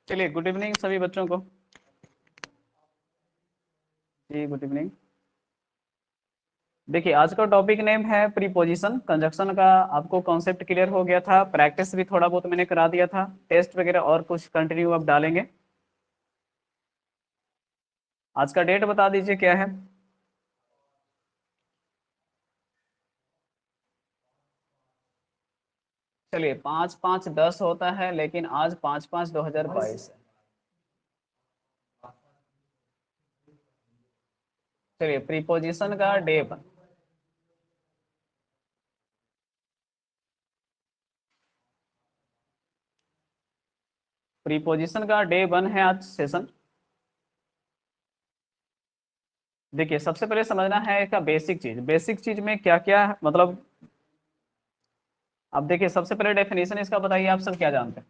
चलिए, good evening सभी बच्चों को। जी गुड इवनिंग। देखिए, आज का टॉपिक नेम है प्रीपोजिशन कंजक्शन का। आपको कॉन्सेप्ट क्लियर हो गया था, प्रैक्टिस भी थोड़ा बहुत मैंने करा दिया था, टेस्ट वगैरह और कुछ कंटिन्यू अब डालेंगे। आज का डेट बता दीजिए क्या है। चलिए, 5/5/10 होता है, लेकिन आज 5/5/2022 है। चलिए, प्रीपोजिशन का डे प्रीपोजिशन का डे 1 है आज सेशन। देखिए, सबसे पहले समझना है इसका बेसिक चीज में क्या क्या मतलब। अब देखिए, सबसे पहले डेफिनेशन इसका बताइए, आप सब क्या जानते हैं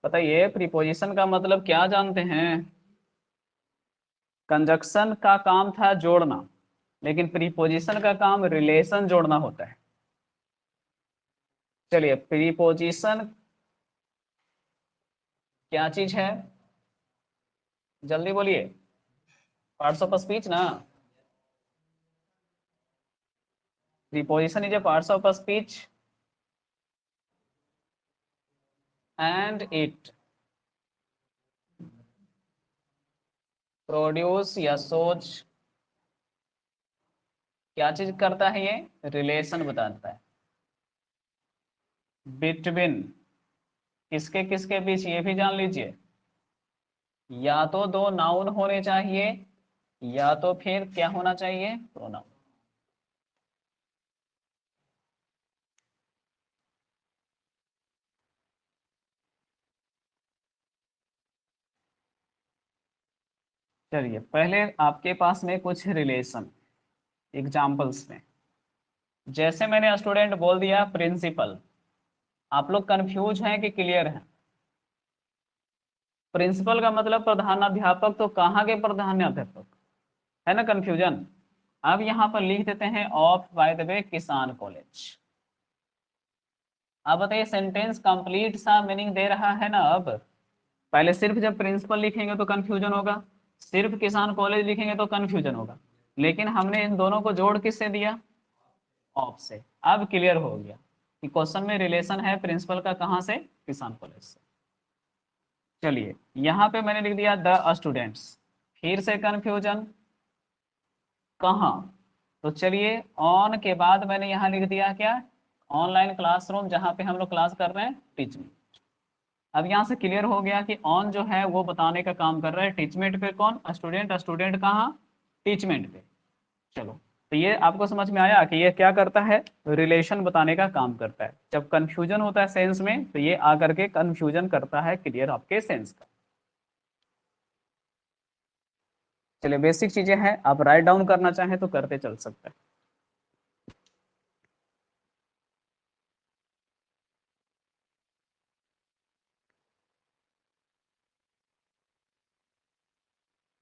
बताइए। प्रीपोजिशन का मतलब क्या जानते हैं? कंजक्शन का काम था जोड़ना, लेकिन प्रीपोजिशन का काम रिलेशन जोड़ना होता है। चलिए, प्रीपोजिशन क्या चीज है, जल्दी बोलिए। पार्ट्स ऑफ स्पीच ना। Preposition is a parts of speech and it produce या सोच। क्या चीज करता है ये? रिलेशन बताता है बिटवीन किसके किसके बीच, ये भी जान लीजिए। या तो दो नाउन होने चाहिए, या तो फिर क्या होना चाहिए, प्रोनाउन। चलिए, पहले आपके पास में कुछ रिलेशन एग्जाम्पल्स में, जैसे मैंने स्टूडेंट बोल दिया प्रिंसिपल। आप लोग कंफ्यूज हैं कि क्लियर हैं? प्रिंसिपल का मतलब प्रधानाध्यापक, तो कहाँ के प्रधानाध्यापक? है ना कंफ्यूजन। अब यहाँ पर लिख देते हैं ऑफ बाय द वे किसान कॉलेज। अब बताइए, सेंटेंस कंप्लीट सा मीनिंग दे रहा है ना। अब पहले सिर्फ जब प्रिंसिपल लिखेंगे तो कंफ्यूजन होगा, सिर्फ किसान कॉलेज लिखेंगे तो कंफ्यूजन होगा, लेकिन हमने इन दोनों को जोड़ किससे दिया? ऑफ से। अब क्लियर हो गया कि क्वेश्चन में रिलेशन है प्रिंसिपल का, कहाँ से? किसान कॉलेज से। चलिए, यहाँ पे मैंने लिख दिया द स्टूडेंट्स, फिर से कंफ्यूजन कहाँ? तो चलिए, ऑन के बाद मैंने यहाँ लिख दिया क्या? ऑनलाइन क्लासरूम, जहाँ पे हम लोग क्लास कर रहे हैं टीचिंग। अब यहाँ से क्लियर हो गया कि ऑन जो है वो बताने का काम कर रहा है, टीचमेंट पे कौन? स्टूडेंट। स्टूडेंट कहाँ? टीचमेंट पे। चलो, तो ये आपको समझ में आया कि ये क्या करता है? रिलेशन बताने का काम करता है। जब कंफ्यूजन होता है सेंस में, तो ये आकर के कंफ्यूजन करता है क्लियर आपके सेंस का। चलिए, बेसिक चीजें हैं, आप राइट डाउन करना चाहें तो करते चल सकते हैं।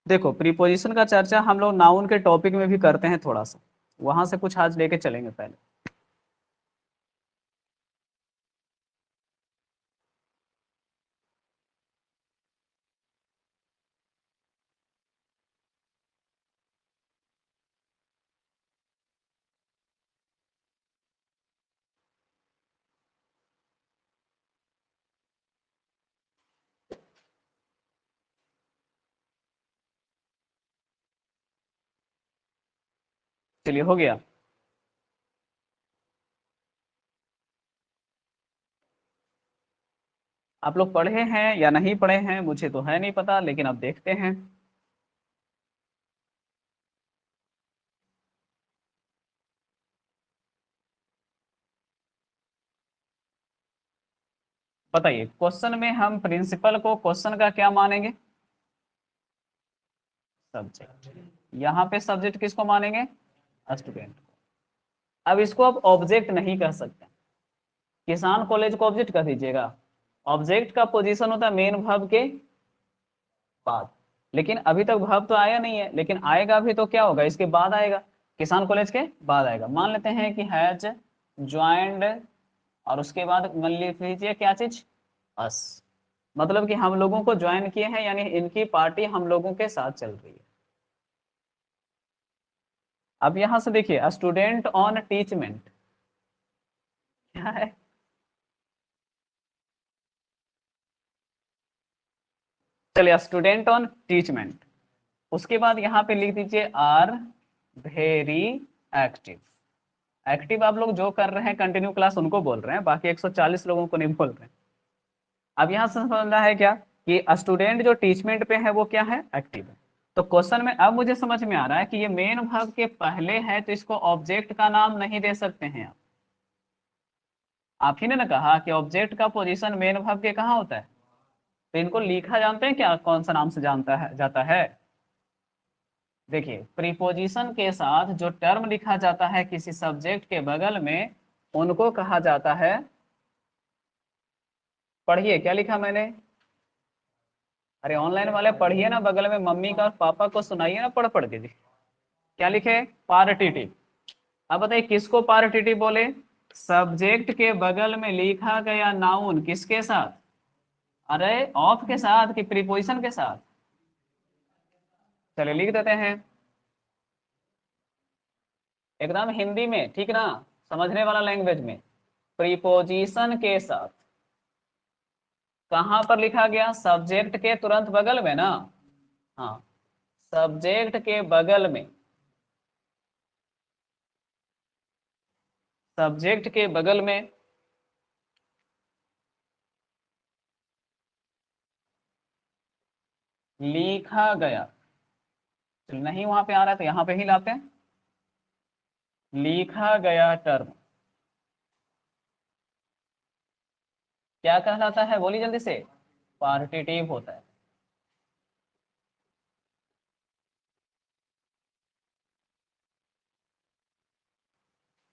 देखो, प्रीपोजिशन का चर्चा हम लोग नाउन के टॉपिक में भी करते हैं थोड़ा सा, वहां से कुछ आज लेके चलेंगे पहले। चलिए, हो गया। आप लोग पढ़े हैं या नहीं पढ़े हैं मुझे तो है नहीं पता, लेकिन अब देखते हैं। बताइए, क्वेश्चन में हम प्रिंसिपल को क्वेश्चन का क्या मानेंगे? सब्जेक्ट। यहाँ पे सब्जेक्ट किसको मानेंगे? स्टूडेंट को। अब इसको आप ऑब्जेक्ट नहीं कह सकते, किसान कॉलेज को ऑब्जेक्ट कह दीजिएगा। ऑब्जेक्ट का पोजीशन होता है मेन वर्ब के बाद, लेकिन अभी तक वर्ब तो आया नहीं है, लेकिन आएगा भी तो क्या होगा? इसके बाद आएगा, किसान कॉलेज के बाद आएगा। मान लेते हैं कि हैज ज्वाइंड और उसके बाद लिख लीजिए क्या चीज, अस, मतलब कि हम लोगों को ज्वाइन किए हैं, यानी इनकी पार्टी हम लोगों के साथ चल रही है। अब यहां से देखिए स्टूडेंट ऑन टीचमेंट क्या है, चलिए स्टूडेंट ऑन टीचमेंट, उसके बाद यहाँ पे लिख दीजिए आर वेरी एक्टिव। एक्टिव आप लोग जो कर रहे हैं कंटिन्यू क्लास उनको बोल रहे हैं, बाकी 140 लोगों को नहीं बोल रहे हैं। अब यहाँ से समझना है क्या कि स्टूडेंट जो टीचमेंट पे है वो क्या है, एक्टिव है। तो क्वेश्चन में अब मुझे समझ में आ रहा है कि ये मेन वर्ब के पहले है तो इसको ऑब्जेक्ट का नाम नहीं दे सकते हैं आप ही ने ना कहा कि ऑब्जेक्ट का पोजीशन मेन वर्ब के कहाँ होता है। तो इनको लिखा जानते हैं क्या, कौन सा नाम से जानता है जाता है। देखिए प्रीपोजिशन के साथ जो टर्म लिखा जाता है किसी सब्जेक्ट के बगल में उनको कहा जाता है, पढ़िए क्या लिखा मैंने, अरे ऑनलाइन वाले पढ़िए ना, बगल में मम्मी का और पापा को सुनाइए ना पढ़ पढ़ के जी। क्या लिखे, पार्टिटिव। अब बताइए किसको पार्टिटिव बोले, सब्जेक्ट के बगल में लिखा गया नाउन किसके साथ, अरे ऑफ के साथ कि प्रीपोजिशन के साथ, चलिए लिख देते हैं एकदम हिंदी में, ठीक ना, समझने वाला लैंग्वेज में, प्रीपोजिशन के साथ। कहां पर लिखा गया, सब्जेक्ट के तुरंत बगल में ना, हाँ सब्जेक्ट के बगल में, सब्जेक्ट के बगल में लिखा गया, चलो नहीं वहां पे आ रहा है तो यहां पे ही लाते हैं, लिखा गया टर्म क्या कहलाता है, बोली जल्दी से, पार्टिटिव होता है।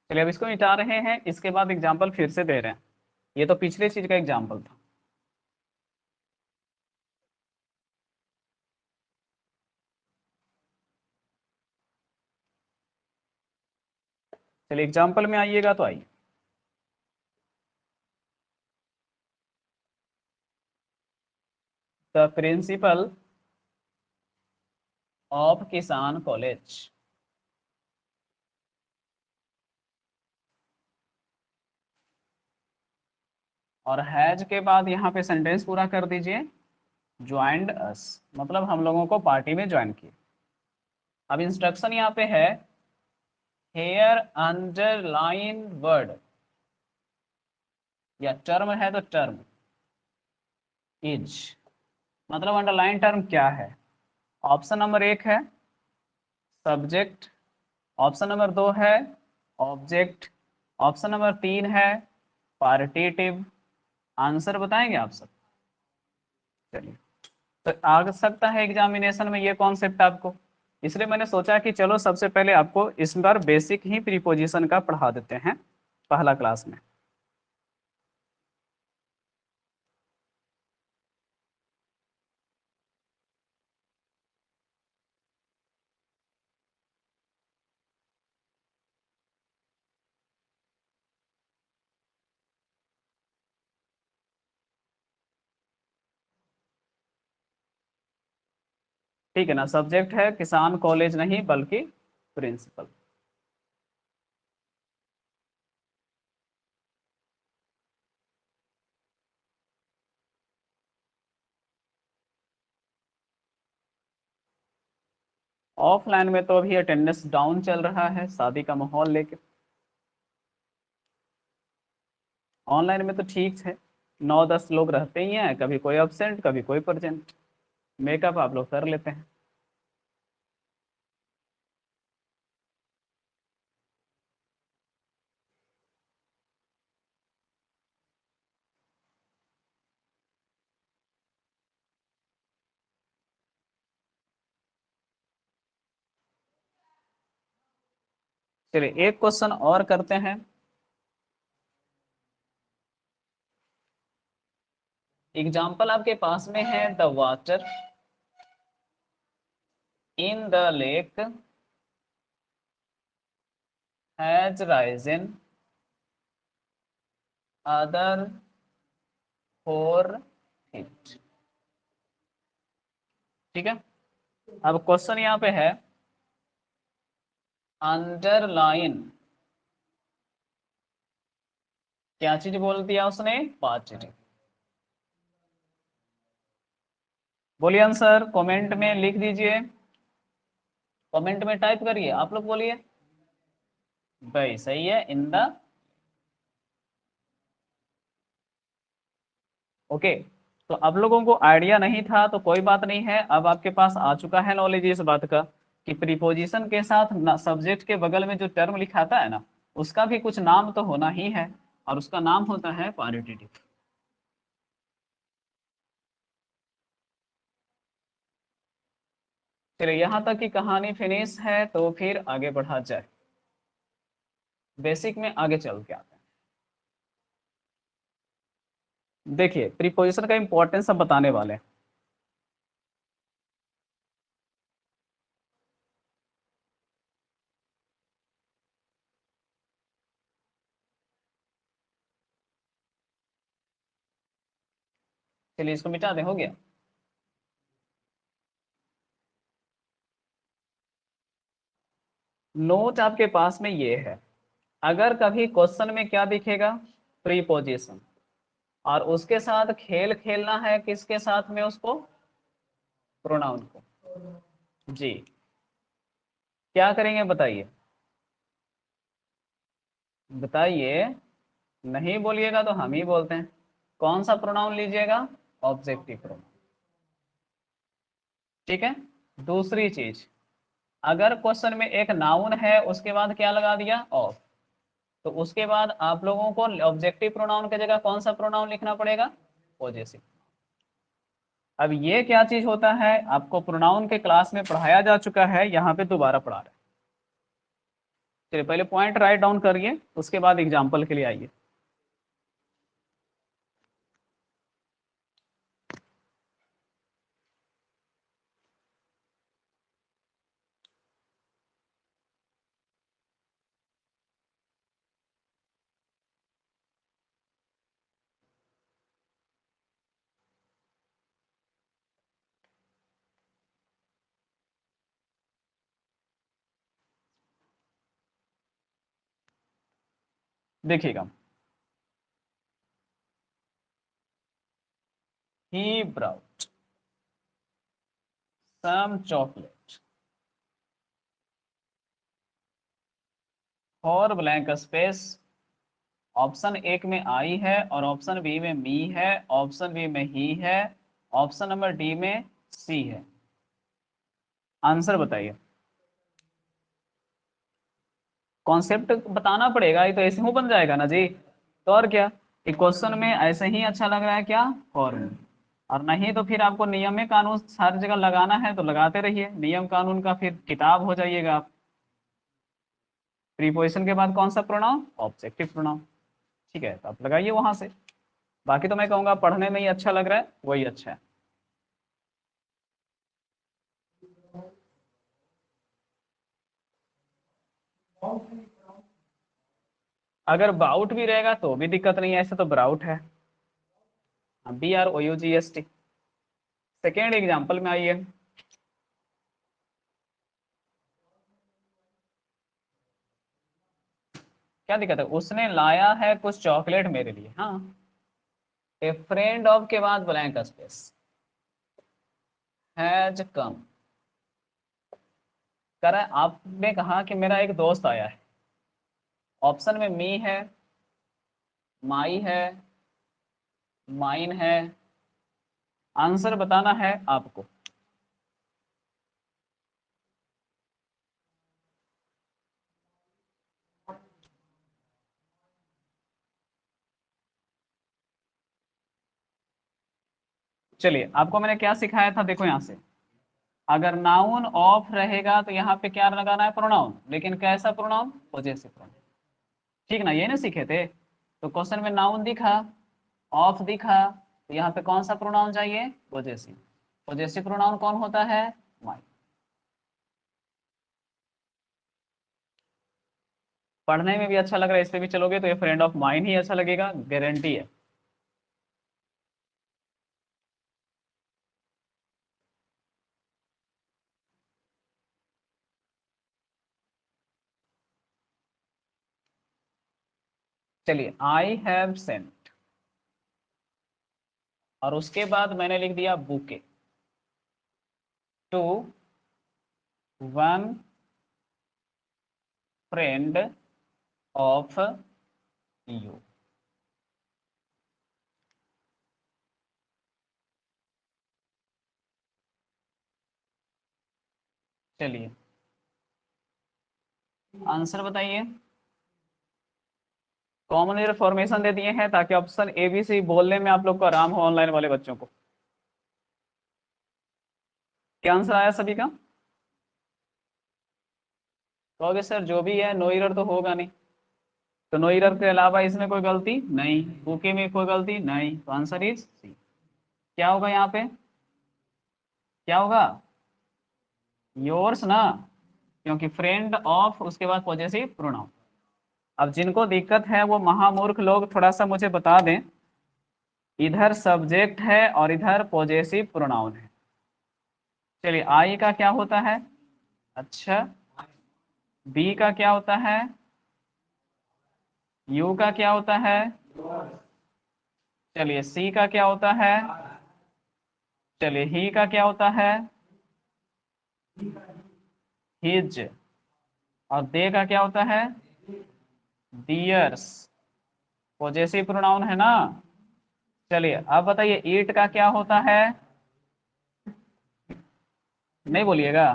चलिए अब इसको मिटा रहे हैं, इसके बाद एग्जाम्पल फिर से दे रहे हैं, ये तो पिछले चीज का एग्जाम्पल था। चलिए एग्जाम्पल में आइएगा तो आइए, द प्रिंसिपल ऑफ किसान कॉलेज, और हैज के बाद यहाँ पे सेंटेंस पूरा कर दीजिए, ज्वाइंड अस, मतलब हम लोगों को पार्टी में ज्वाइन किए। अब इंस्ट्रक्शन यहाँ पे है, हेयर अंडरलाइन वर्ड, या टर्म है तो टर्म इज, मतलब अंडरलाइन टर्म क्या है। ऑप्शन नंबर 1 है सब्जेक्ट, ऑप्शन नंबर 2 है ऑब्जेक्ट, ऑप्शन नंबर 3 है पार्टिटिव। आंसर बताएंगे आप सब, चलिए। तो आ सकता है एग्जामिनेशन में ये कॉन्सेप्ट आपको, इसलिए मैंने सोचा कि चलो सबसे पहले आपको इस बार बेसिक ही प्रीपोजिशन का पढ़ा देते हैं पहला क्लास में। ठीक है ना, सब्जेक्ट है किसान कॉलेज नहीं बल्कि प्रिंसिपल। ऑफलाइन में तो अभी अटेंडेंस डाउन चल रहा है शादी का माहौल लेके, ऑनलाइन में तो ठीक है, 9-10 लोग रहते ही हैं, कभी कोई अब्सेंट कभी कोई प्रेजेंट, मेकअप आप लोग कर लेते हैं। चलिए एक क्वेश्चन और करते हैं। एग्जाम्पल आपके पास में है, the water in the lake has risen other four it. ठीक है, अब क्वेश्चन यहाँ पे है अंडरलाइन, क्या चीज बोल दिया उसने? पॉजिटिव। बोलिए आंसर कमेंट में लिख दीजिए, कमेंट में टाइप करिए, आप लोग बोलिए भाई सही है इन द। ओके, तो अब लोगों को आइडिया नहीं था तो कोई बात नहीं है, अब आपके पास आ चुका है नॉलेज इस बात का कि प्रीपोजिशन के साथ सब्जेक्ट के बगल में जो टर्म लिखाता है ना, उसका भी कुछ नाम तो होना ही है, और उसका नाम होता है पार्टिटिव। चलिए यहाँ तक की कहानी फिनिश है, तो फिर आगे बढ़ा जाए, बेसिक में आगे चल के आते हैं। देखिए प्रीपोजिशन का इंपॉर्टेंस सब बताने वाले हैं। चलिए इसको मिटा दें, हो गया। नोट आपके पास में ये है, अगर कभी क्वेश्चन में क्या दिखेगा? प्रीपोजिशन, और उसके साथ खेल खेलना है किसके साथ में? उसको, प्रोनाउन को। जी, क्या करेंगे बताइए, बताइए। नहीं बोलिएगा तो हम ही बोलते हैं। कौन सा प्रोनाउन लीजिएगा? Objective pronoun. ठीक है, दूसरी चीज, अगर क्वेश्चन में एक नाउन है उसके बाद क्या लगा दिया? ऑफ, तो उसके बाद आप लोगों को ऑब्जेक्टिव प्रोनाउन की जगह कौन सा प्रोनाउन लिखना पड़ेगा? पॉजेसिव। अब ये क्या चीज होता है, आपको प्रोनाउन के क्लास में पढ़ाया जा चुका है, यहाँ पे दोबारा पढ़ा रहे हैं। चलिए पहले पॉइंट राइट डाउन करिए, उसके बाद एग्जाम्पल के लिए आइए। देखिएगा, he brought some chocolate for blank space. Option एक में आई है, और ऑप्शन बी में मी है, ऑप्शन बी में ही है, ऑप्शन नंबर डी में सी है। आंसर बताइए। कॉन्सेप्ट बताना पड़ेगा, ये तो ऐसे ही बन जाएगा ना जी, तो और क्या, एक क्वेश्चन में ऐसे ही अच्छा लग रहा है क्या? फॉर्म, और नहीं तो फिर आपको नियम में कानून हर जगह लगाना है तो लगाते रहिए, नियम कानून का फिर किताब हो जाइएगा आप। प्रीपोजिशन के बाद कौन सा प्रोनाउन? Objective pronoun. ठीक है, तो आप लगाइए वहां से। बाकी तो मैं कहूँगा पढ़ने में ही अच्छा लग रहा है, वही अच्छा है। अगर बाउट भी रहेगा तो भी दिक्कत नहीं है, ऐसे तो ब्राउट है, BROUGST। सेकेंड एग्जाम्पल में आइए। क्या दिक्कत है? उसने लाया है कुछ चॉकलेट मेरे लिए, हाँ। ए फ्रेंड ऑफ के बाद ब्लैंक स्पेस, हैज कम। कह रहा है आपने कहा कि मेरा एक दोस्त आया है, ऑप्शन में मी है, माई है, माइन है, आंसर बताना है आपको। चलिए आपको मैंने क्या सिखाया था, देखो यहाँ से, अगर नाउन ऑफ रहेगा तो यहाँ पे क्या लगाना है? प्रोनाउन, लेकिन कैसा प्रोनाउन? Possessive pronoun. ठीक ना, ये ना सीखे थे? तो क्वेश्चन में नाउन दिखा, ऑफ दिखा, तो यहाँ पे कौन सा प्रोनाउन चाहिए? पॉजेसिव। पॉजेसिव प्रोनाउन कौन होता है? माई। पढ़ने में भी अच्छा लग रहा है, इस पे भी चलोगे तो ये फ्रेंड ऑफ माइन ही अच्छा लगेगा, गारंटी है। चलिए, आई हैव सेंट, और उसके बाद मैंने लिख दिया bouquet to one friend of you. चलिए आंसर बताइए। कॉमन एरर फॉर्मेशन दे दिए हैं ताकि ऑप्शन ए बी सी बोलने में आप लोग को आराम हो, ऑनलाइन वाले बच्चों को। क्या आंसर आया सभी का? कहोगे सर जो भी है नो एरर तो होगा नहीं, तो नो एरर के अलावा इसमें कोई गलती नहीं, बुके में कोई गलती नहीं, तो आंसर इज सी। क्या होगा यहाँ पे? क्या होगा? योर्स ना, क्योंकि फ्रेंड ऑफ उसके बाद पॉजेसिव प्रोनाउन। अब जिनको दिक्कत है वो महामूर्ख लोग थोड़ा सा मुझे बता दें, इधर सब्जेक्ट है और इधर पॉजेसिव प्रोनाउन है। चलिए, आई का क्या होता है? अच्छा, बी का क्या होता है? यू का क्या होता है? चलिए, सी का क्या होता है? चलिए, ही का क्या होता है? हिज। और दे का क्या होता है? डियर्स। पॉजेसिव प्रोनाउन है ना। चलिए अब बताइए, ईट का क्या होता है? नहीं बोलिएगा।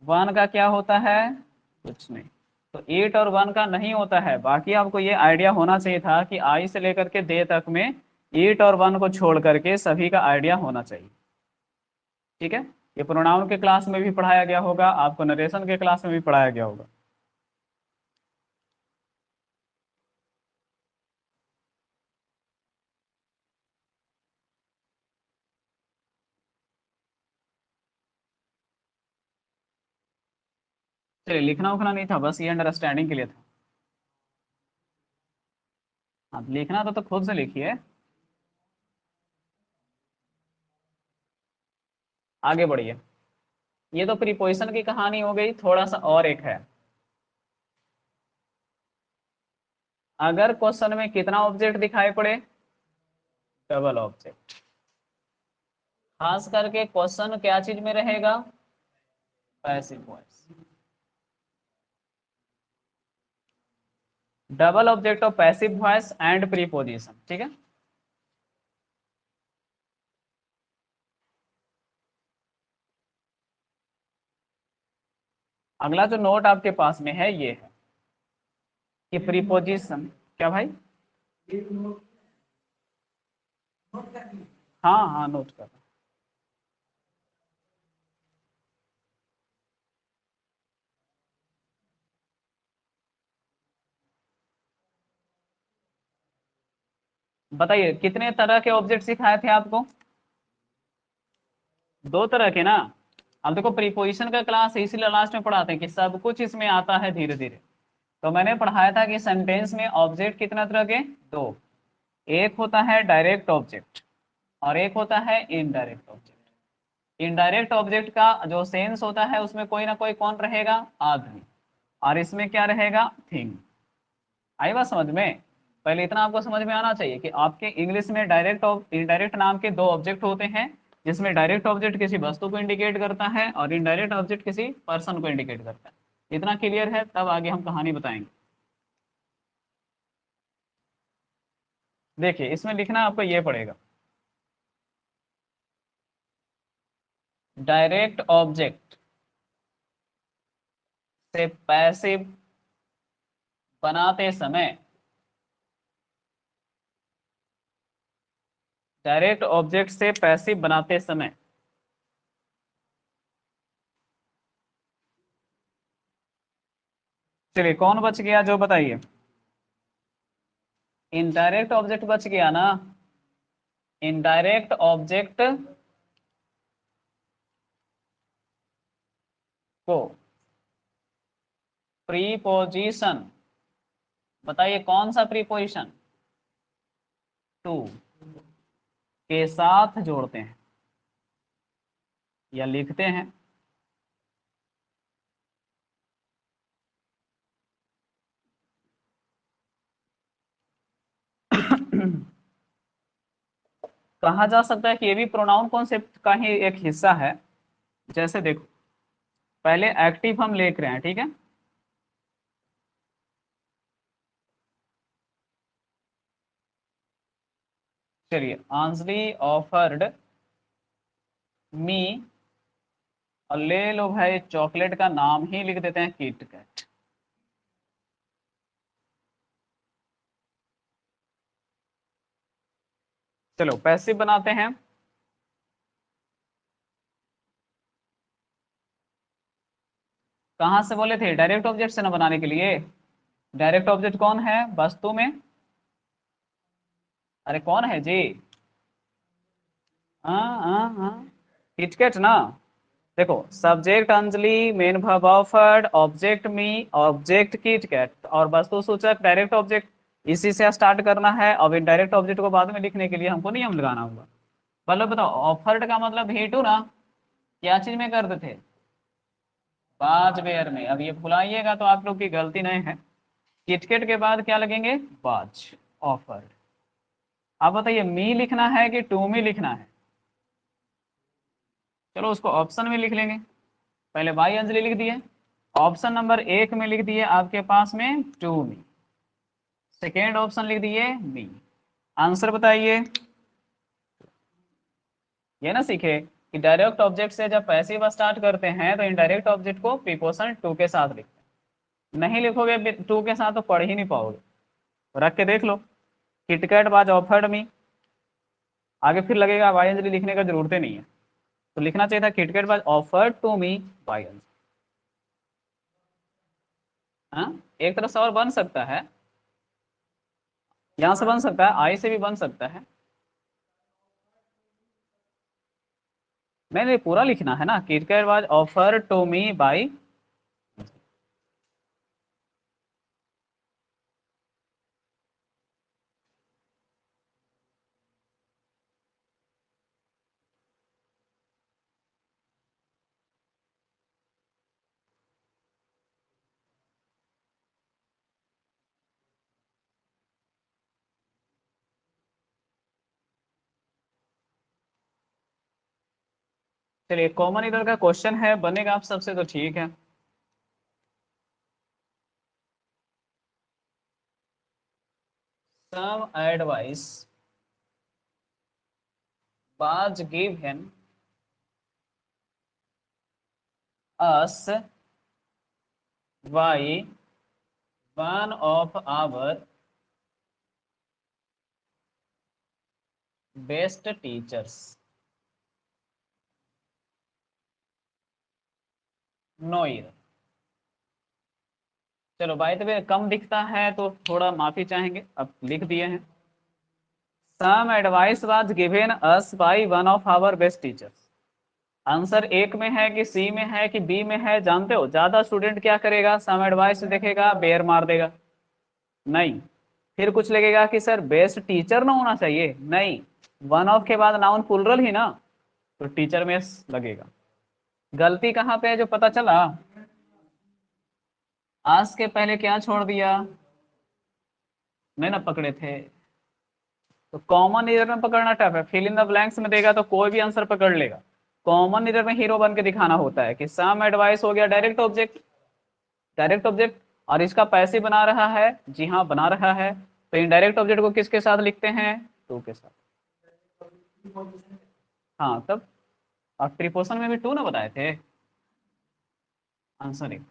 वन का क्या होता है? कुछ नहीं। तो ईट और वन का नहीं होता है। बाकी आपको ये आइडिया होना चाहिए था कि आई से लेकर के दे तक में ईट और वन को छोड़ करके सभी का आइडिया होना चाहिए। ठीक है, ये प्रोनाउन के क्लास में भी पढ़ाया गया होगा, आपको नरेशन के क्लास में भी पढ़ाया गया होगा। चलिए, लिखना उखना नहीं था, बस ये अंडरस्टैंडिंग के लिए था। आप लिखना तो खुद से लिखिए। आगे बढ़िए। ये तो प्रीपोजिशन की कहानी हो गई, थोड़ा सा और एक है। अगर क्वेश्चन में कितना ऑब्जेक्ट दिखाई पड़े? Double object. खास करके क्वेश्चन क्या चीज में रहेगा? Passive voice. Double object of passive voice and preposition. ठीक है। अगला जो नोट आपके पास में है ये है कि प्रीपोजिशन। क्या भाई? हाँ हाँ, नोट कर। बताइए कितने तरह के ऑब्जेक्ट सिखाए थे आपको? दो तरह के ना। अब देखो, प्रीपोजिशन का क्लास है इसीलिए लास्ट में पढ़ाते हैं कि सब कुछ इसमें आता है धीरे धीरे। तो मैंने पढ़ाया था कि सेंटेंस में ऑब्जेक्ट कितना तरह के? दो। एक होता है डायरेक्ट ऑब्जेक्ट और एक होता है इनडायरेक्ट ऑब्जेक्ट। इनडायरेक्ट ऑब्जेक्ट का जो सेंस होता है उसमें कोई ना कोई कौन रहेगा? आदमी। और इसमें क्या रहेगा? थिंग। आई बात समझ में? पहले इतना आपको समझ में आना चाहिए कि आपके इंग्लिश में डायरेक्ट और इनडायरेक्ट नाम के दो ऑब्जेक्ट होते हैं, जिसमें डायरेक्ट ऑब्जेक्ट किसी वस्तु को इंडिकेट करता है और इनडायरेक्ट ऑब्जेक्ट किसी पर्सन को इंडिकेट करता है। इतना क्लियर है, तब आगे हम कहानी बताएंगे। देखिए, इसमें लिखना आपको ये पड़ेगा, डायरेक्ट ऑब्जेक्ट से पैसिव बनाते समय, डायरेक्ट ऑब्जेक्ट से पैसिव बनाते समय चलिए कौन बच गया जो बताइए? इनडायरेक्ट ऑब्जेक्ट बच गया ना। इनडायरेक्ट ऑब्जेक्ट को प्रीपोजिशन, बताइए कौन सा प्रीपोजिशन? टू के साथ जोड़ते हैं या लिखते हैं। कहा जा सकता है कि ये भी प्रोनाउन कॉन्सेप्ट का ही एक हिस्सा है। जैसे देखो, पहले एक्टिव हम लिख रहे हैं, ठीक है। चलिए, अंजलि ऑफर्ड मी, और ले लो भाई चॉकलेट का नाम ही लिख देते हैं किट कैट। चलो पैसिव बनाते हैं। कहाँ से बोले थे? डायरेक्ट ऑब्जेक्ट से ना बनाने के लिए। डायरेक्ट ऑब्जेक्ट कौन है वस्तु में? अरे कौन है जी? हाँ, किटकैट ना। देखो, subject Anjali, main verb offered, object me, object KitKat, और वस्तु सूचक डायरेक्ट ऑब्जेक्ट। इसी से स्टार्ट करना है। अब इनडायरेक्ट ऑब्जेक्ट को बाद में लिखने के लिए हमको नियम लगाना होगा। पहले बताओ, ऑफर्ड का मतलब ही टू ना, क्या चीज में करते थे? बाज वेयर में। अब ये भुलाइएगा तो आप लोग की गलती नहीं है। किटकैट के बाद क्या लगेंगे? बाज, ऑफर्ड। अब बताइए, मी लिखना है कि टू मी लिखना है? चलो उसको ऑप्शन में लिख लेंगे। पहले बाई अंजलि लिख दिए, ऑप्शन नंबर एक में लिख दिए आपके पास में टू मी, सेकेंड ऑप्शन लिख दिए मी। आंसर बताइए। ये ना सीखे कि डायरेक्ट ऑब्जेक्ट से जब पैसिव स्टार्ट करते हैं तो इनडायरेक्ट ऑब्जेक्ट को प्रीपोजिशन टू के साथ लिखते हैं। नहीं लिखोगे टू के साथ तो पढ़ ही नहीं पाओगे। रख के देख लो, किटकैट बाज ऑफर्ड मी, आगे फिर लगेगा वाई अंजलि लिखने का जरूरत ही नहीं है। तो लिखना चाहिए था KitKat was offered to me by Anjali. हाँ, एक तरह से और बन सकता है, यहाँ से बन सकता है, आई से भी बन सकता है। नहीं नहीं, पूरा लिखना है ना, KitKat was offer to me by. चलिए, कॉमन इधर का क्वेश्चन है, बनेगा आप सबसे तो ठीक है। Some advice was given us by one of our best teachers. No error। चलो बाय द वे कम दिखता है तो थोड़ा माफी चाहेंगे, अब लिख दिए हैं। Some advice was given us by one of our best teachers. Answer एक में है कि सी में है कि बी में है? जानते हो, ज्यादा स्टूडेंट क्या करेगा, सम एडवाइस देखेगा बेयर मार देगा। नहीं, फिर कुछ लगेगा कि सर बेस्ट टीचर ना होना चाहिए, नहीं, वन ऑफ के बाद नाउन प्लुरल ही ना, तो टीचर में लगेगा। गलती कहाँ पे है जो पता चला? आज के पहले क्या छोड़ दिया? नहीं ना पकड़े थे। तो कॉमन ईयर में पकड़ना टफ है, फिल इन द ब्लैंक्स में देगा तो कोई भी आंसर पकड़ लेगा। कॉमन ईयर में हीरो बन के दिखाना होता है कि सम एडवाइस हो गया डायरेक्ट ऑब्जेक्ट, डायरेक्ट ऑब्जेक्ट, और इसका पैसे बना रहा है, जी हाँ बना रहा है। तो इनडायरेक्ट ऑब्जेक्ट को किसके साथ लिखते हैं? टू के साथ। हाँ तब, और प्रीपोजिशन में भी टू ना बताए थे। आंसर एक।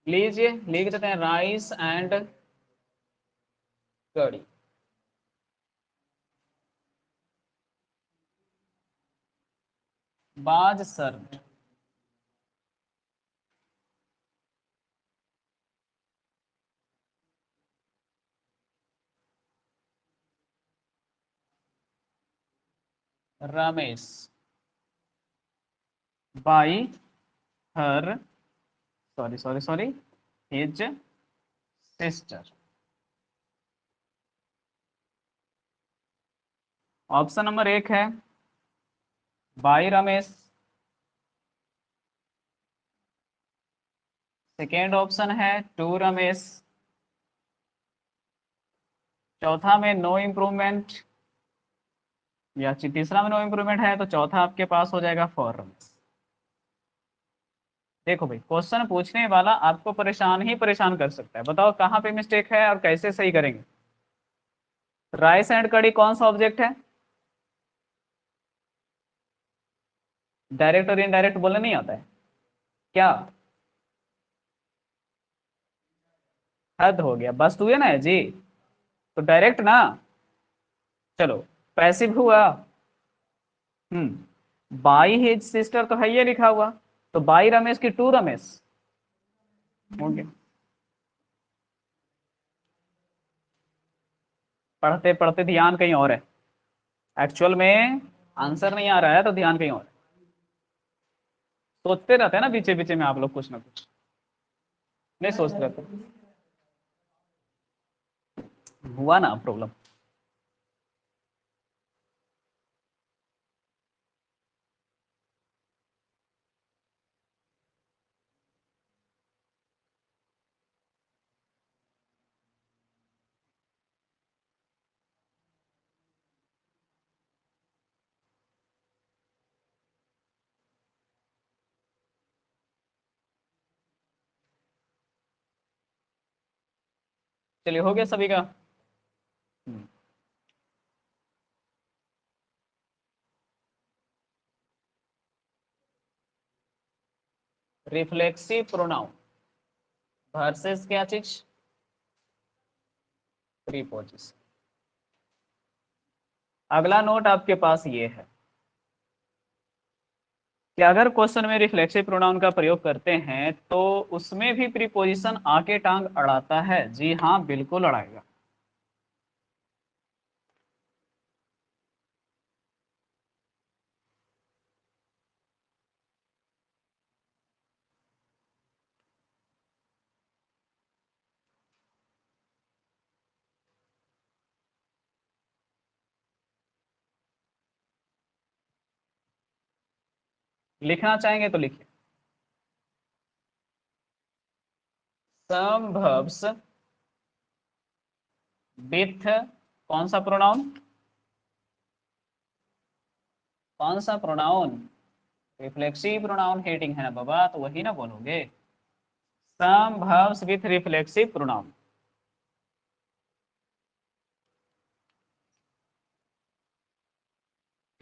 लीजिए लिख देते हैं, राइस एंड कड़ी। बाज served, Ramesh by her, sorry sorry sorry, his sister. Option number 1 है बाई रमेश। सेकेंड ऑप्शन है टू रमेश। चौथा में नो इम्प्रूवमेंट, या तीसरा में नो इम्प्रूवमेंट है, तो चौथा आपके पास हो जाएगा फॉर रमेश। देखो भाई, क्वेश्चन पूछने वाला आपको परेशान ही परेशान कर सकता है। बताओ कहाँ पे मिस्टेक है और कैसे सही करेंगे। राइस एंड कड़ी कौन सा ऑब्जेक्ट है? डायरेक्ट और इनडायरेक्ट बोलने नहीं आता है क्या? हद हो गया, बस तू है ना जी, तो डायरेक्ट ना। चलो, पैसिव हुआ। बाई हिज सिस्टर तो है ये लिखा हुआ, तो बाई रमेश की टू रमेश हो गया। पढ़ते पढ़ते ध्यान कहीं और है, एक्चुअल में आंसर नहीं आ रहा है तो ध्यान कहीं और है। सोचते रहते हैं ना पीछे पीछे में आप लोग, कुछ ना कुछ नहीं सोचते रहते। हुआ ना प्रॉब्लम। चलिए, हो गया सभी का। रिफ्लेक्सिव प्रोनाउन वर्सेस क्या चीज? प्रीपोजिशन। अगला नोट आपके पास ये है कि अगर क्वेश्चन में रिफ्लेक्सिव प्रोनाउन का प्रयोग करते हैं तो उसमें भी प्रीपोजिशन आके टांग अड़ाता है। जी हाँ, बिल्कुल अड़ाएगा। लिखना चाहेंगे तो लिखिए। सम verbs विथ कौन सा प्रोनाउन? कौन सा प्रोनाउन? रिफ्लेक्सिव प्रोनाउन हेडिंग है ना बाबा, तो वही ना बोलोगे। सम verbs with reflexive pronoun.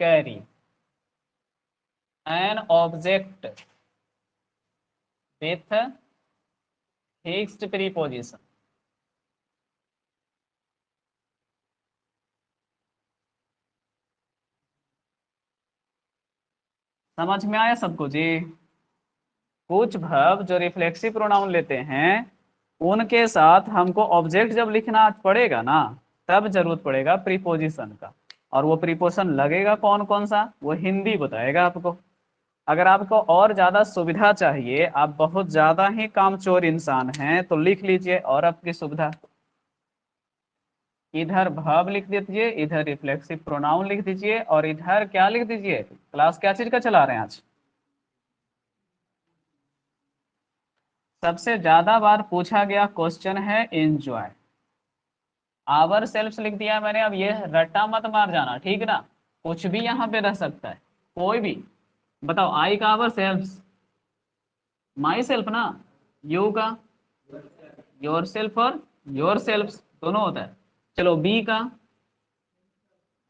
Carry an object with fixed preposition. समझ में आया सबको जी? कुछ verb जो रिफ्लेक्सिव प्रोनाउन लेते हैं उनके साथ हमको ऑब्जेक्ट जब लिखना पड़ेगा ना, तब जरूरत पड़ेगा प्रीपोजिशन का। और वो प्रीपोजिशन लगेगा कौन कौन सा, वो हिंदी बताएगा आपको। अगर आपको और ज्यादा सुविधा चाहिए, आप बहुत ज्यादा ही कामचोर इंसान हैं, तो लिख लीजिए और आपकी सुविधा। इधर verb लिख दीजिए, इधर रिफ्लेक्सिव प्रोनाउन लिख दीजिए, और इधर क्या लिख दीजिए? क्लास क्या चीज का चला रहे हैं आज? सबसे ज्यादा बार पूछा गया क्वेश्चन है एंजॉय। आवर सेल्फ्स लिख दिया मैंने। अब ये रट्टा मत मार जाना, ठीक ना? कुछ भी यहाँ पे रह सकता है, कोई भी। बताओ, आई का आवर सेल्फ्स माई सेल्फ ना, यू का योर सेल्फ और योर सेल्फ्स दोनों होता है। चलो, बी का,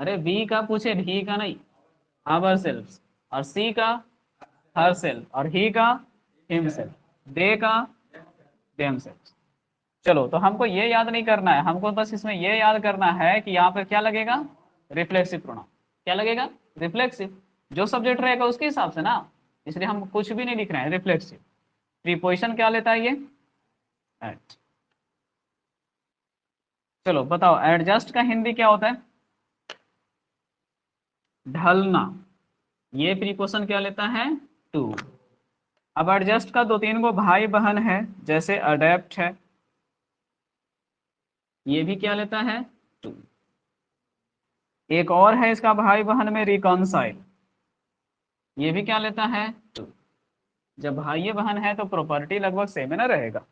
अरे बी का पूछे, डी का नहीं, आवर सेल्फ्स। और सी का हर सेल्फ, और ही का हिम सेल्फ, दे का देम सेल्फ। चलो, तो हमको ये याद नहीं करना है, हमको बस इसमें ये याद करना है कि यहाँ पर क्या लगेगा? Reflexive pronoun. क्या लगेगा? रिफ्लेक्सिव। जो सब्जेक्ट रहेगा उसके हिसाब से ना, इसलिए हम कुछ भी नहीं लिख रहे हैं। रिफ्लेक्सिव प्रीपोजिशन क्या लेता है ये, एट। चलो बताओ एडजस्ट का हिंदी क्या होता है, ढलना। ये प्रीपोजिशन क्या लेता है, टू। अब एडजस्ट का दो तीन गो भाई बहन है, जैसे अडेप्ट है, ये भी क्या लेता है, टू। एक और है इसका भाई बहन में, रिकॉन्साइल, ये भी क्या लेता है, टू। जब भाई बहन है तो प्रॉपर्टी लगभग सेम है ना रहेगा।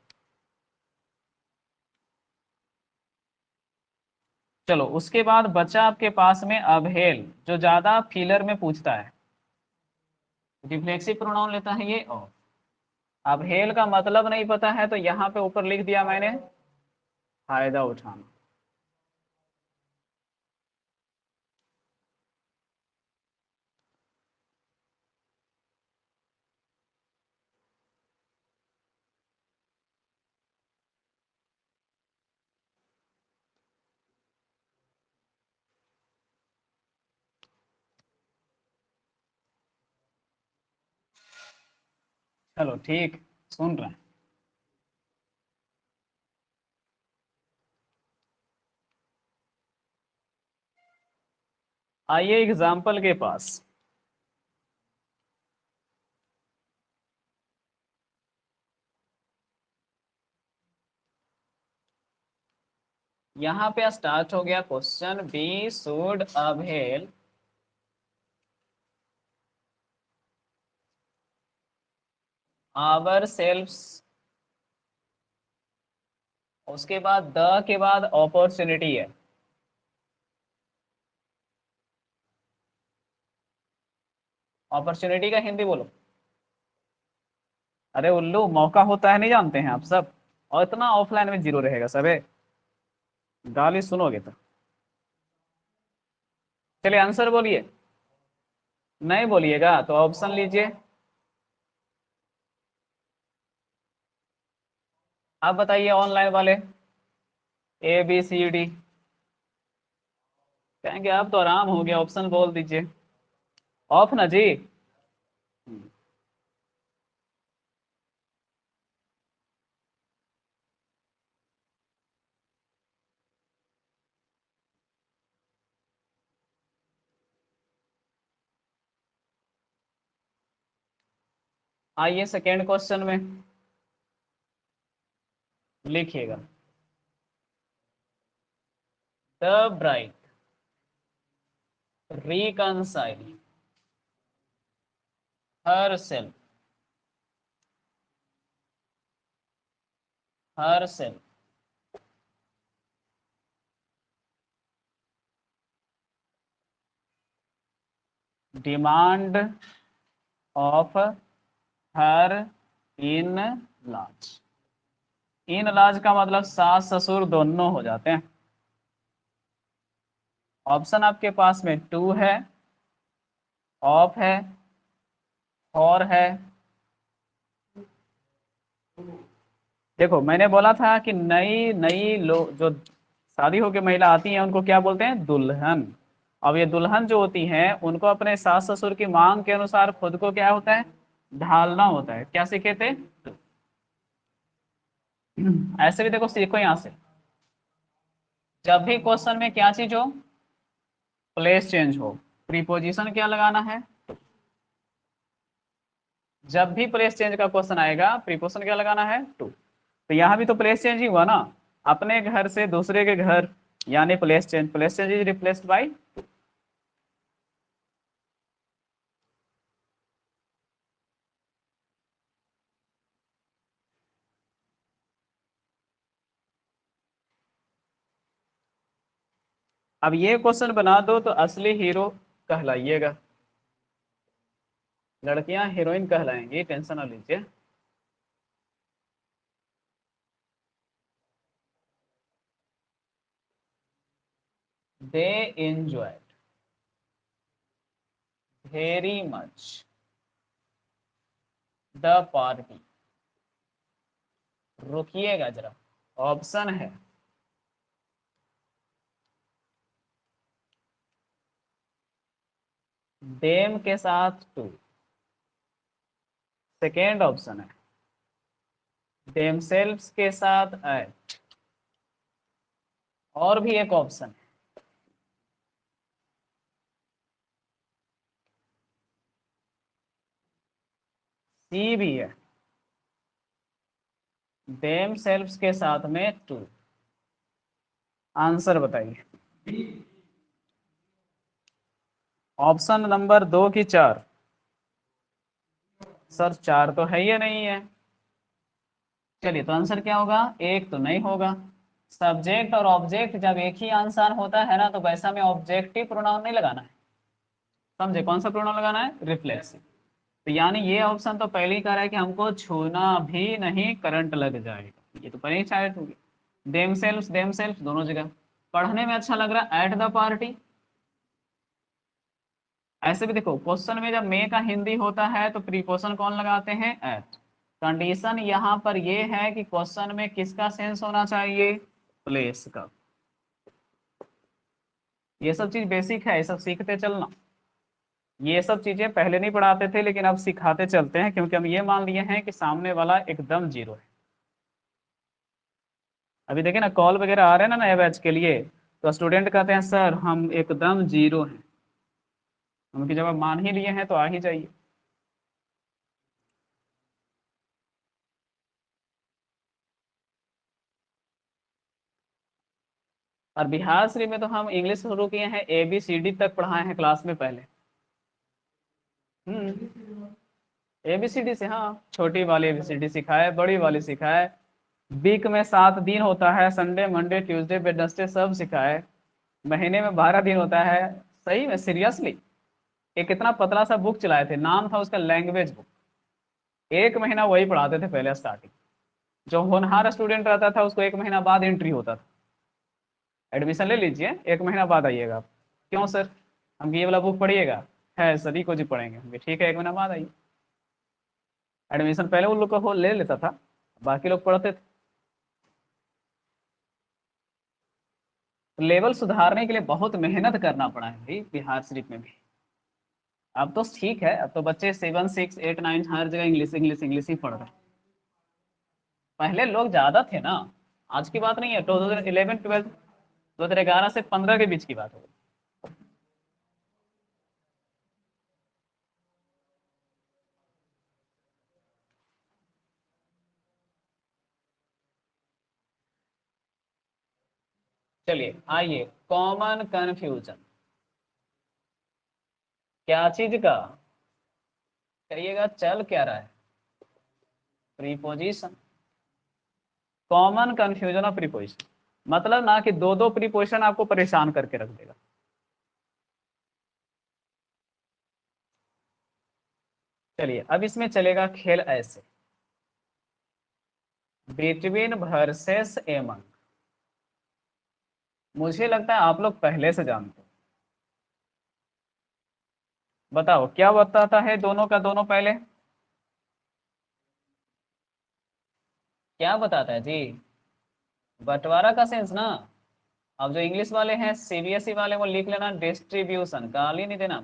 चलो उसके बाद बचा आपके पास में अवहेल, जो ज्यादा फीलर में पूछता है। रिफ्लेक्सिव प्रोनाउन लेता है ये और। अवहेल का मतलब नहीं पता है तो यहाँ पे ऊपर लिख दिया मैंने, फायदा उठाना। चलो ठीक, सुन रहे हैं। आइए एग्जाम्पल के पास। यहाँ पे स्टार्ट हो गया question, we should avail ourselves, उसके बाद द के बाद अपॉर्चुनिटी है। अपॉर्चुनिटी का हिंदी बोलो। अरे उल्लू, मौका होता है नहीं जानते हैं आप सब, और इतना ऑफलाइन में जीरो रहेगा सबे, गाली सुनोगे तो। चलिए आंसर बोलिए, नहीं बोलिएगा तो ऑप्शन लीजिए। आप बताइए ऑनलाइन वाले, ए बी सी डी। कहेंगे आप तो आराम हो गया, ऑप्शन बोल दीजिए। ऑफ ना जी। आइए सेकेंड क्वेश्चन में लिखिएगा, the bride reconcile herself, herself demand of her in laws. In laws का मतलब सास ससुर दोनों हो जाते हैं। ऑप्शन आपके पास में टू है, ऑफ है, और है। देखो मैंने बोला था कि नई नई लोग जो शादी होकर महिला आती हैं उनको क्या बोलते हैं, दुल्हन। अब ये दुल्हन जो होती हैं उनको अपने सास ससुर की मांग के अनुसार खुद को क्या होता है, ढालना होता है। क्या सीखे थे, ऐसे भी देखो सीखो यहाँ से। जब भी क्वेश्चन में क्या चीज हो, प्लेस चेंज हो, प्रीपोजिशन क्या लगाना है। जब भी प्लेस चेंज का क्वेश्चन आएगा प्रीपोजिशन क्या लगाना है, टू। तो यहाँ भी तो प्लेस चेंज ही हुआ ना, अपने घर से दूसरे के घर, यानी place change. Place change is replaced by. अब ये क्वेश्चन बना दो तो असली हीरो कहलाइएगा, लड़कियां हीरोइन कहलाएंगी, टेंशन ना लीजिए। They enjoy very much the party. रुकिएगा जरा, ऑप्शन है देम के साथ टू। सेकेंड ऑप्शन है देमसेल्व्स के साथ एट। और भी एक ऑप्शन है, सी भी है, देमसेल्व्स के साथ में टू। आंसर बताइए। ऑप्शन नंबर 2 की 4। सर 4 तो है ही नहीं है। चलिए तो आंसर क्या होगा, एक तो नहीं होगा। सब्जेक्ट और ऑब्जेक्ट जब एक ही आंसर होता है ना, तो वैसा में ऑब्जेक्टिव प्रोनाउन नहीं लगाना है। समझे, कौन सा प्रोनाउन लगाना है, रिफ्लेक्सिव। तो यानी ये ऑप्शन तो पहले ही कह रहा है कि हमको छूना भी नहीं, करंट लग जाएगा। ये तो पहले ही शायद होगी। देम सेल्फ दोनों जगह। पढ़ने में अच्छा लग रहा है एट द पार्टी। ऐसे भी देखो क्वेश्चन में जब मे का हिंदी होता है तो प्रीपोजिशन कौन लगाते हैं, एट। कंडीशन यहाँ पर ये है कि क्वेश्चन में किसका सेंस होना चाहिए, प्लेस का। ये सब चीज बेसिक है, ये सब सीखते चलना। ये सब चीजें पहले नहीं पढ़ाते थे, लेकिन अब सिखाते चलते हैं, क्योंकि हम ये मान लिए हैं कि सामने वाला एकदम जीरो है। अभी देखिए ना, कॉल वगैरह आ रहे हैं ना नए बैच के लिए, तो स्टूडेंट कहते हैं सर हम एकदम जीरो हैं। उनकी जब आप मान ही लिए हैं तो आ ही जाइए। और बिहार शरीफ में तो हम इंग्लिश शुरू किए हैं, ABCD तक पढ़ाए हैं क्लास में पहले। ABCD से, हाँ, छोटी वाली ABCD सिखाए, बड़ी वाली सिखाए। वीक में 7 दिन होता है, संडे मंडे ट्यूसडे वेडनेसडे सब सिखाए। महीने में 12 दिन होता है। सही में सीरियसली। एक इतना पतला सा बुक चलाए थे, नाम था उसका लैंग्वेज बुक। एक महीना वही पढ़ाते थे पहले स्टार्टिंग। जो होनहार स्टूडेंट रहता था उसको 1 महीना बाद एंट्री होता था, एडमिशन ले लीजिए 1 महीना बाद आइएगा आप। क्यों सर, हम ये वाला बुक पढ़िएगा, है सभी को जी पढ़ेंगे, हम ठीक है 1 महीना बाद आइए। एडमिशन पहले उन लोग का हो ले लेता था, बाकी लोग पढ़ते थे। लेवल सुधारने के लिए बहुत मेहनत करना पड़ा है भाई बिहार शरीफ में भी। अब तो ठीक है, अब तो बच्चे 7 6 8 9 हर जगह इंग्लिश इंग्लिश इंग्लिश ही पढ़ रहे हैं। पहले लोग ज्यादा थे ना, आज की बात नहीं है, 2011 12 2011 से 15 के बीच की बात है। चलिए आइए, कॉमन कंफ्यूजन क्या चीज का, करिएगा चल क्या रहा है, preposition. Common confusion of preposition मतलब ना कि दो दो प्रीपोजिशन आपको परेशान करके रख देगा। चलिए अब इसमें चलेगा खेल ऐसे, बिटवीन वर्सेस एमंग। मुझे लगता है आप लोग पहले से जानते हो। बताओ क्या बताता है दोनों का दोनों पहले, क्या बताता है जी, बंटवारा का सेंस ना। अब जो इंग्लिश वाले हैं CBSE वाले, वो लिख लेना डिस्ट्रीब्यूशन, गाली नहीं देना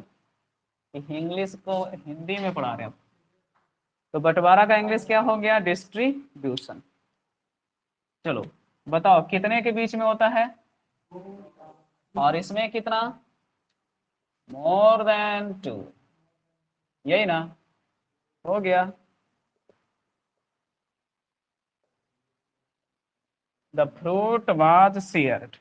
कि इंग्लिश को हिंदी में पढ़ा रहे हैं। तो बंटवारा का इंग्लिश क्या हो गया, डिस्ट्रीब्यूशन। चलो बताओ कितने के बीच में होता है, और इसमें कितना, मोर देन 2, यही ना, हो गया। The fruit was shared.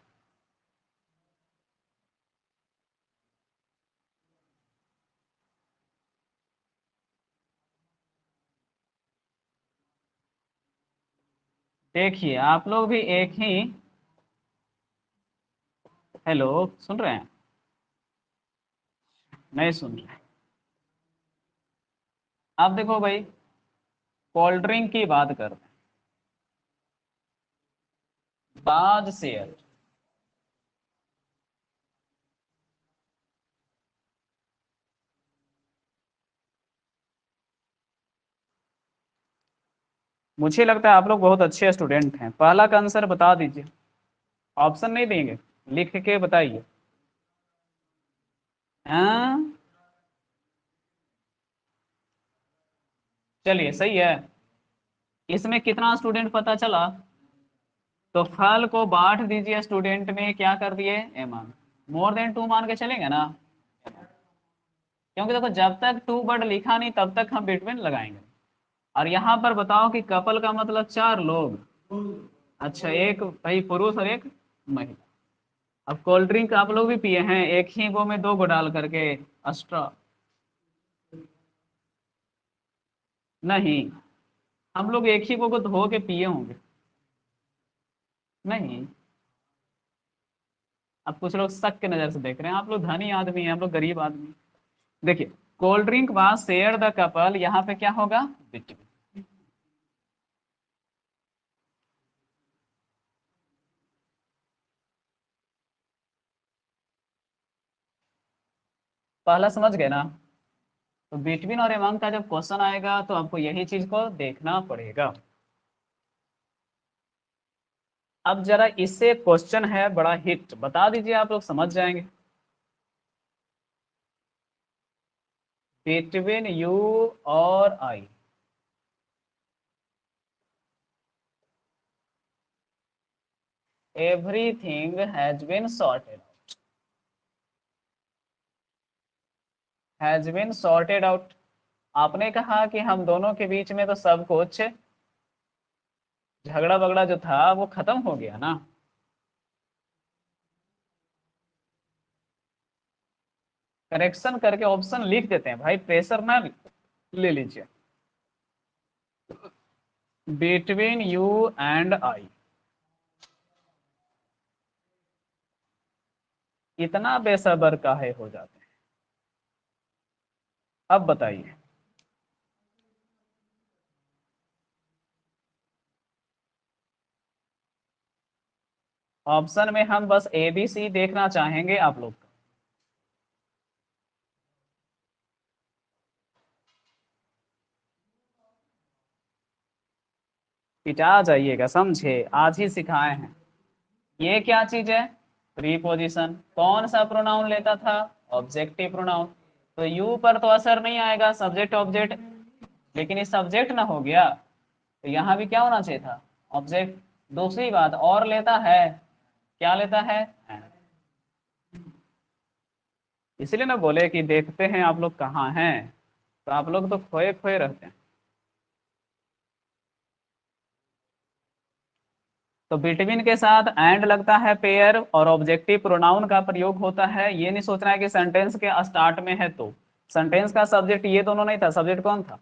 देखिए आप लोग भी एक ही, हेलो, सुन रहे हैं, नहीं सुन रहे। आप देखो भाई, कोल्ड ड्रिंक की बात कर रहे हैं, बाज शेयर। मुझे लगता है आप लोग बहुत अच्छे स्टूडेंट हैं, पहला का आंसर बता दीजिए, ऑप्शन नहीं देंगे, लिख के बताइए। हाँ, चलिए सही है। इसमें कितना स्टूडेंट पता चला? तो फल को बांट दीजिए स्टूडेंट में, क्या कर दिए, ए मान, मोर देन 2 मान के चलेंगे ना, क्योंकि देखो जब तक 2 वर्ड लिखा नहीं तब तक हम बिटवीन लगाएंगे। और यहाँ पर बताओ कि कपल का मतलब 4 लोग। अच्छा, एक भाई पुरुष और एक महिला। अब कोल्ड ड्रिंक आप लोग भी पिए हैं, एक ही वो में 2 को डाल करके, अस्ट्रा। नहीं, हम लोग एक ही को धो के पिए होंगे। नहीं, अब कुछ लोग शक के नजर से देख रहे हैं, आप लोग धनी आदमी हैं, हम लोग गरीब आदमी। देखिए, cold drink was share the couple, यहाँ पे क्या होगा, बिटवीन। पहला समझ गए ना? तो बिटवीन और एमंग का जब क्वेश्चन आएगा तो आपको यही चीज को देखना पड़ेगा। अब जरा इससे क्वेश्चन है बड़ा हिट, बता दीजिए, आप लोग समझ जाएंगे। बिटवीन यू और I, everything has been sorted, has been sorted out. आपने कहा कि हम दोनों के बीच में तो सब कुछ, झगड़ा बगड़ा जो था वो खत्म हो गया ना। करेक्शन करके ऑप्शन लिख देते हैं भाई, प्रेशर ना ले लीजिए। बिटवीन यू एंड आई, इतना बेसबर काहे हो जाते हैं? अब बताइए। ऑप्शन में हम बस ए बी सी देखना चाहेंगे आप लोग का। पिटा जाइएगा, समझे, आज ही सिखाए हैं। ये क्या चीज है, प्रीपोजिशन। कौन सा प्रोनाउन लेता था, ऑब्जेक्टिव प्रोनाउन। तो यू पर तो असर नहीं आएगा, सब्जेक्ट ऑब्जेक्ट, लेकिन ये सब्जेक्ट ना हो गया, तो यहाँ भी क्या होना चाहिए था, ऑब्जेक्ट। दूसरी बात, और लेता है, क्या लेता है, इसलिए ना बोले कि देखते हैं आप लोग कहाँ हैं, तो आप लोग तो खोए खोए रहते हैं। तो बिटवीन के साथ एंड लगता है पेयर, और ऑब्जेक्टिव प्रोनाउन का प्रयोग होता है। ये नहीं सोचना है कि सेंटेंस के स्टार्ट में है, तो सेंटेंस का सब्जेक्ट ये दोनों नहीं था, सब्जेक्ट कौन था,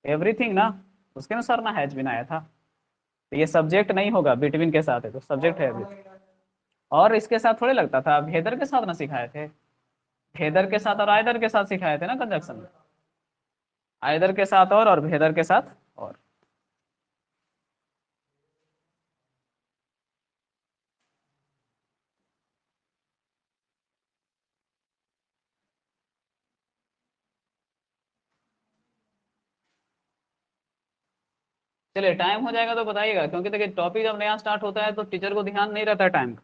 एवरीथिंग ना, उसके अनुसार ना हैज बीन आया था। तो ये सब्जेक्ट नहीं होगा, बिटवीन के साथ है तो सब्जेक्ट है एवरीथिंग। और इसके साथ थोड़े लगता था, भेदर के साथ ना सिखाए थे, भेदर के साथ और आयदर के साथ सिखाए थे ना कंजक्शन में, आयदर के साथ और भेदर के साथ और। चलिए, टाइम हो जाएगा तो बताइएगा, क्योंकि देखिए टॉपिक जब नया स्टार्ट होता है तो टीचर को ध्यान नहीं रहता है टाइम का।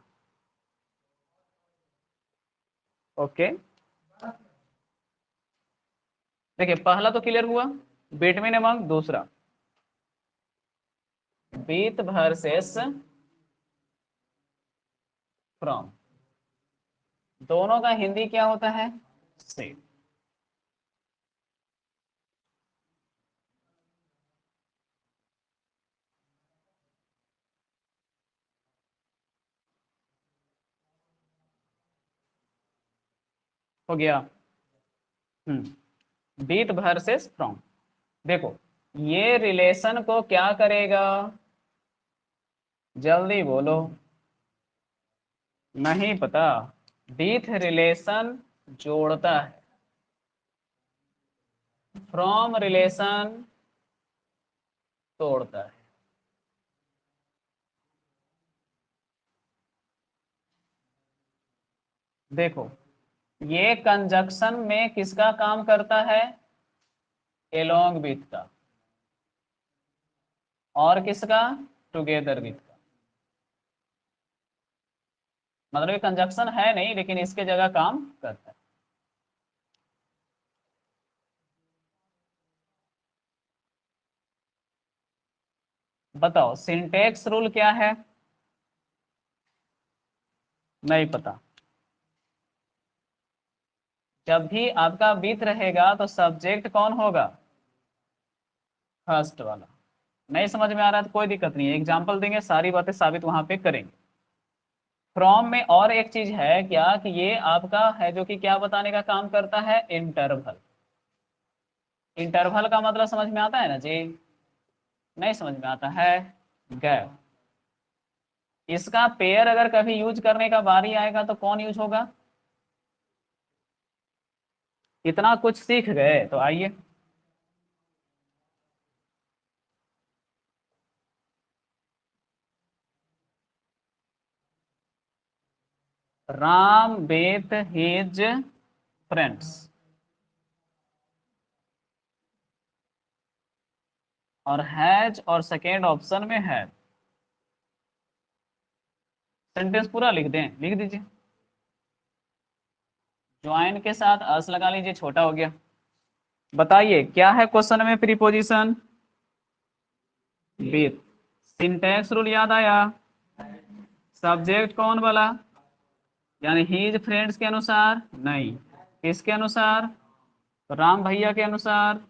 ओके, देखिए पहला तो क्लियर हुआ, बिटवीन एमंग। दूसरा, बीत वर्सेस फ्रॉम, दोनों का हिंदी क्या होता है, से। हो गया। बीट वर्सेस फ्रॉम, देखो ये रिलेशन को क्या करेगा, जल्दी बोलो, नहीं पता। बीथ रिलेशन जोड़ता है, फ्रॉम रिलेशन तोड़ता है। देखो, ये कंजक्शन में किसका काम करता है, एलोंग विथ का, और किसका, टुगेदर विथ का। मतलब ये कंजक्शन है नहीं, लेकिन इसके जगह काम करता है। बताओ सिंटेक्स रूल क्या है? नहीं पता। जब भी आपका विथ रहेगा तो सब्जेक्ट कौन होगा? फर्स्ट वाला। नहीं समझ में आ रहा है तो कोई दिक्कत नहीं है, एग्जाम्पल देंगे, सारी बातें साबित वहां पे करेंगे। फ्रॉम में और एक चीज है क्या कि ये आपका है जो कि क्या बताने का काम करता है? इंटरवल। इंटरवल का मतलब समझ में आता है ना जी? नहीं समझ में आता है? गैप। इसका पेयर अगर कभी यूज करने का बारी आएगा तो कौन यूज होगा? इतना कुछ सीख गए तो आइए। Ram Beth his friends. और हैज और सेकेंड ऑप्शन में है। सेंटेंस पूरा लिख दें? लिख दीजिए। ज्वाइन के साथ अस लगा लीजिए, छोटा हो गया। बताइए क्या है क्वेश्चन में प्रीपोजिशन? विथ। सिंटैक्स रूल याद आया? सब्जेक्ट कौन वाला? यानी हीज फ्रेंड्स के अनुसार नहीं। किसके अनुसार? राम भैया के अनुसार।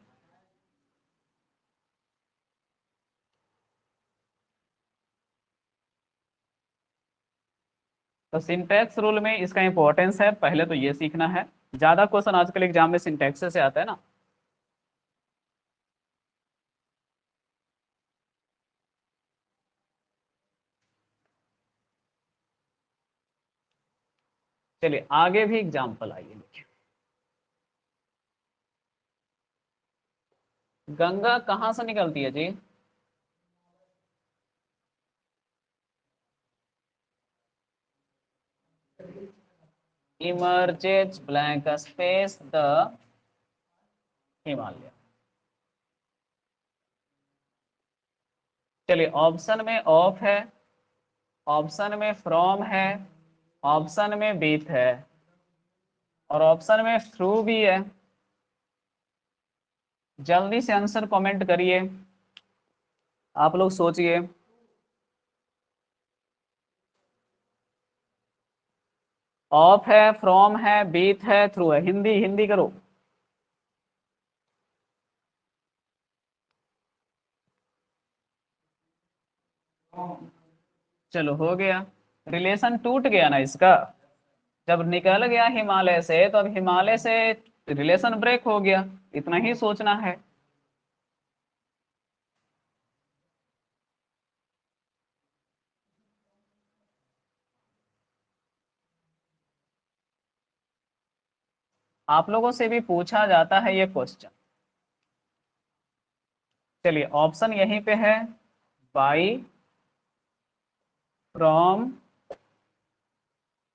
तो सिंटैक्स रूल में इसका इंपॉर्टेंस है, पहले तो ये सीखना है। ज्यादा क्वेश्चन आजकल एग्जाम में सिंटैक्स से आता है ना। चलिए आगे भी एग्जाम्पल आइए देखिए। गंगा कहाँ से निकलती है जी? Emerges blank space the Himalaya. चलिए ऑप्शन में ऑफ है, ऑप्शन में फ्रॉम है, ऑप्शन में बीथ है, और ऑप्शन में थ्रू भी है। जल्दी से आंसर कमेंट करिए, आप लोग सोचिए। ऑफ है, फ्रॉम है, बीथ है, थ्रू है। हिंदी हिंदी करो। चलो हो गया। रिलेशन टूट गया ना इसका। जब निकल गया हिमालय से तो अब हिमालय से रिलेशन ब्रेक हो गया। इतना ही सोचना है। आप लोगों से भी पूछा जाता है ये क्वेश्चन। चलिए ऑप्शन यहीं पे है, बाई, फ्रॉम,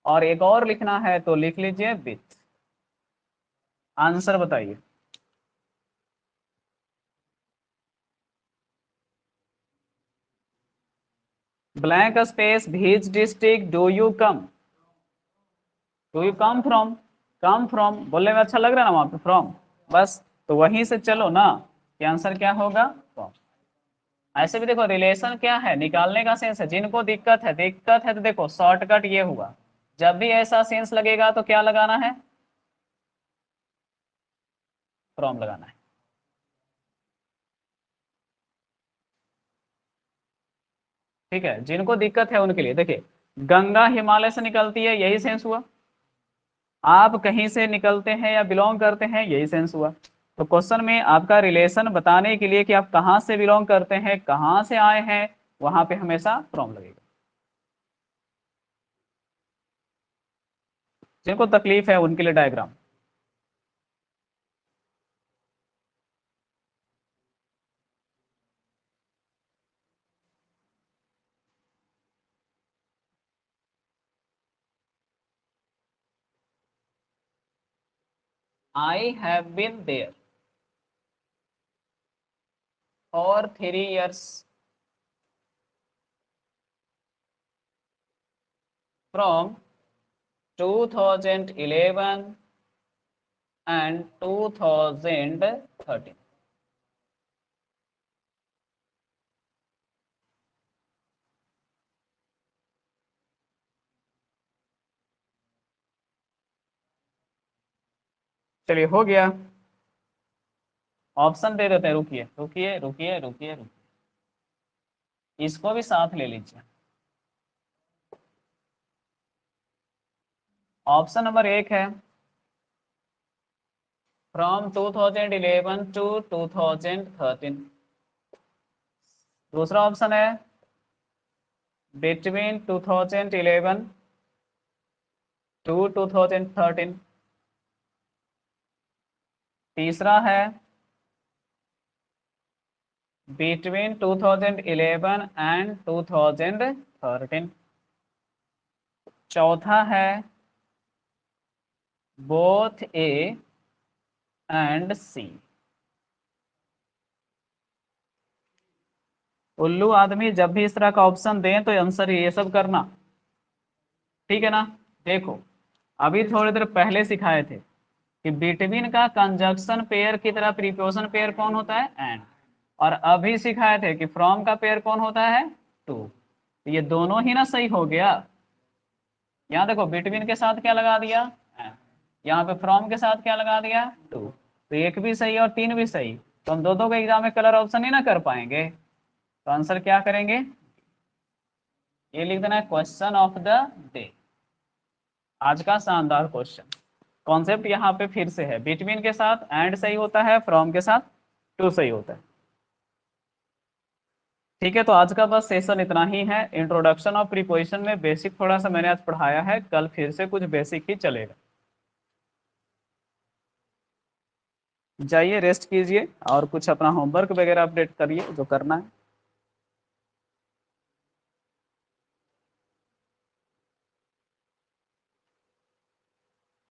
और एक और लिखना है तो लिख लीजिए विथ। आंसर बताइए। ब्लैंक स्पेस भीज district do you come. Do you come from. Come from बोलने में अच्छा लग रहा है ना वहां पे फ्रॉम। बस तो वहीं से चलो ना, कि आंसर क्या होगा? फ्रॉम। ऐसे भी देखो रिलेशन क्या है, निकालने का सेंस है। जिनको दिक्कत है, दिक्कत है तो देखो शॉर्टकट ये हुआ। जब भी ऐसा सेंस लगेगा तो क्या लगाना है? फ्रॉम लगाना है। ठीक है, जिनको दिक्कत है उनके लिए देखिए, गंगा हिमालय से निकलती है, यही सेंस हुआ। आप कहीं से निकलते हैं या बिलोंग करते हैं, यही सेंस हुआ। तो क्वेश्चन में आपका रिलेशन बताने के लिए कि आप कहाँ से बिलोंग करते हैं, कहाँ से आए हैं, वहां पे हमेशा फ्रॉम लगेगा। जिनको तकलीफ है उनके लिए diagram. I have been there for 3 years from 2011 and 2013। चलिए हो गया। ऑप्शन दे देते हैं, रुकिए रुकिए रुकिए रुकिए रुकिए, इसको भी साथ ले लीजिए। ऑप्शन नंबर 1 है फ्रॉम 2011 टू 2013। दूसरा ऑप्शन है बिटवीन 2011 टू 2013। तीसरा है बिटवीन 2011 एंड 2013। चौथा है बोथ ए एंड सी। उल्लू आदमी जब भी इस तरह का ऑप्शन दें तो आंसर ये सब करना, ठीक है ना। देखो अभी थोड़ी देर पहले सिखाए थे कि बिटवीन का कंजक्शन पेयर की तरह प्रीपोजिशन पेयर कौन होता है, एंड। और अभी सिखाए थे कि फ्रॉम का पेयर कौन होता है, टू। तो ये दोनों ही ना सही हो गया। यहाँ देखो बिटवीन के साथ क्या लगा दिया, एंड। यहाँ पे फ्रॉम के साथ क्या लगा दिया, टू। तो एक भी सही और तीन भी सही, तो हम दो दो के एग्जाम में कलर ऑप्शन ही ना कर पाएंगे। तो आंसर क्या करेंगे, ये लिख देना है क्वेश्चन ऑफ द डे, आज का शानदार क्वेश्चन। कॉन्सेप्ट यहाँ पे फिर से है, बिटवीन के साथ एंड सही होता है, फ्रॉम के साथ टू सही होता है। ठीक है, तो आज का बस सेशन इतना ही है। इंट्रोडक्शन ऑफ प्रीपोजिशन में बेसिक थोड़ा सा मैंने आज पढ़ाया है, कल फिर से कुछ बेसिक ही चलेगा। जाइए रेस्ट कीजिए और कुछ अपना होमवर्क वगैरह अपडेट करिए जो करना है।